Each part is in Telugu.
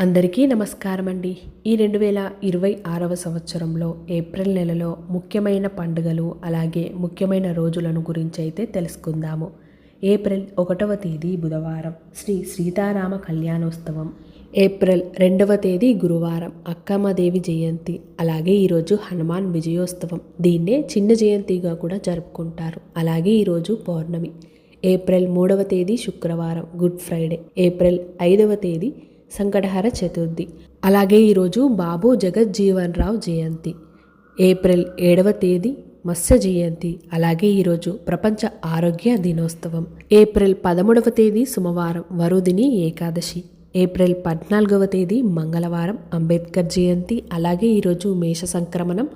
అందరికీ నమస్కారం అండి. ఈ 2026వ సంవత్సరంలో ఏప్రిల్ నెలలో ముఖ్యమైన పండుగలు అలాగే ముఖ్యమైన రోజులను గురించి అయితే తెలుసుకుందాము. ఏప్రిల్ 1వ తేదీ బుధవారం శ్రీ సీతారామ కళ్యాణోత్సవం. ఏప్రిల్ 2వ తేదీ గురువారం అక్కమ్మదేవి జయంతి. అలాగే ఈరోజు హనుమాన్ విజయోత్సవం. దీన్నే చిన్న జయంతిగా కూడా జరుపుకుంటారు. అలాగే ఈరోజు పౌర్ణమి. ఏప్రిల్ 3వ తేదీ శుక్రవారం గుడ్ ఫ్రైడే. ఏప్రిల్ 5వ తేదీ సంకటహర చతుర్థి. అలాగే ఈరోజు బాబు జగజ్జీవన్ రావు జయంతి. ఏప్రిల్ 7వ తేదీ మత్స్య జయంతి. అలాగే ఈరోజు ప్రపంచ ఆరోగ్య దినోత్సవం. ఏప్రిల్ 13వ తేదీ సోమవారం వరుదిని ఏకాదశి. ఏప్రిల్ 14వ తేదీ మంగళవారం అంబేద్కర్ జయంతి. అలాగే ఈరోజు మేష సంక్రమణం.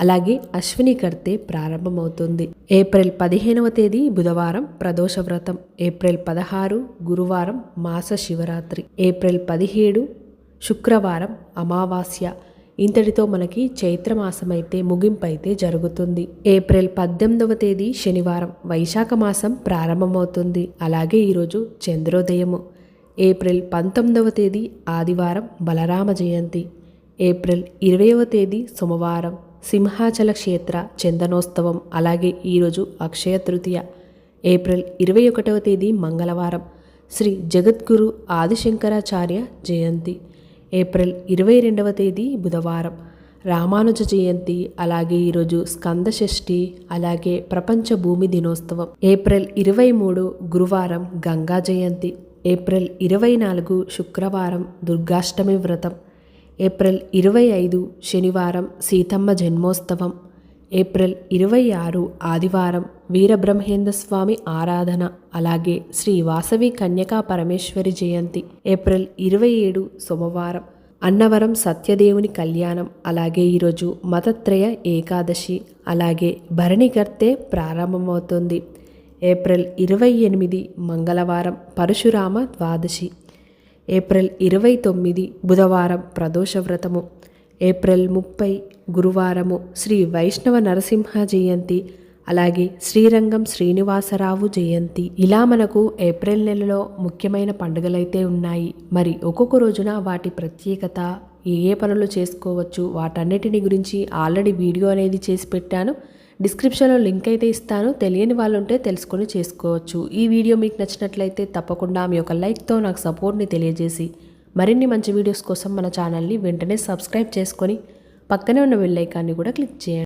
అలాగే అశ్విని కర్తే ప్రారంభమవుతుంది. ఏప్రిల్ 15వ తేదీ బుధవారం ప్రదోష వ్రతం. ఏప్రిల్ 16 గురువారం మాస శివరాత్రి. ఏప్రిల్ 17 శుక్రవారం అమావాస్య. ఇంతటితో మనకి చైత్రమాసం అయితే ముగింపు అయితే జరుగుతుంది. ఏప్రిల్ 18వ తేదీ శనివారం వైశాఖ మాసం ప్రారంభమవుతుంది. అలాగే ఈరోజు చంద్రోదయము. ఏప్రిల్ 19వ తేదీ ఆదివారం బలరామ జయంతి. ఏప్రిల్ 20వ తేదీ సోమవారం సింహాచల క్షేత్ర చందనోత్సవం. అలాగే ఈరోజు అక్షయ తృతీయ. ఏప్రిల్ 21వ తేదీ మంగళవారం శ్రీ జగద్గురు ఆదిశంకరాచార్య జయంతి. ఏప్రిల్ 22వ తేదీ బుధవారం రామానుజ జయంతి. అలాగే ఈరోజు స్కంద షష్ఠి. అలాగే ప్రపంచ భూమి దినోత్సవం. ఏప్రిల్ 23 గురువారం గంగా జయంతి. ఏప్రిల్ 24 శుక్రవారం దుర్గాష్టమి వ్రతం. ఏప్రిల్ 25 శనివారం సీతమ్మ జన్మోత్సవం. ఏప్రిల్ 26 ఆదివారం వీరబ్రహ్మేంద్ర స్వామి ఆరాధన. అలాగే శ్రీ వాసవి కన్యకా పరమేశ్వరి జయంతి. ఏప్రిల్ 27 సోమవారం అన్నవరం సత్యదేవుని కళ్యాణం. అలాగే ఈరోజు మతత్రయ ఏకాదశి. అలాగే భరణికర్తే ప్రారంభమవుతుంది. ఏప్రిల్ 28 మంగళవారం పరశురామ ద్వాదశి. ఏప్రిల్ 29 బుధవారం ప్రదోష వ్రతము. ఏప్రిల్ 30 గురువారము శ్రీ వైష్ణవ నరసింహ జయంతి. అలాగే శ్రీరంగం శ్రీనివాసరావు జయంతి. ఇలా మనకు ఏప్రిల్ నెలలో ముఖ్యమైన పండుగలైతే ఉన్నాయి. మరి ఒక్కొక్క రోజున వాటి ప్రత్యేకత, ఏ పనులు చేసుకోవచ్చు, వాటన్నిటిని గురించి ఆల్రెడీ వీడియో అనేది చేసి పెట్టాను. డిస్క్రిప్షన్లో లింక్ అయితే ఇస్తాను. తెలియని వాళ్ళు ఉంటే తెలుసుకొని చేసుకోవచ్చు. ఈ వీడియో మీకు నచ్చినట్లయితే తప్పకుండా మీ యొక్క లైక్తో నాకు సపోర్ట్ని తెలియజేసి మరిన్ని మంచి వీడియోస్ కోసం మన ఛానల్ని వెంటనే సబ్స్క్రైబ్ చేసుకొని పక్కనే ఉన్న బెల్ ఐకాన్ని కూడా క్లిక్ చేయండి.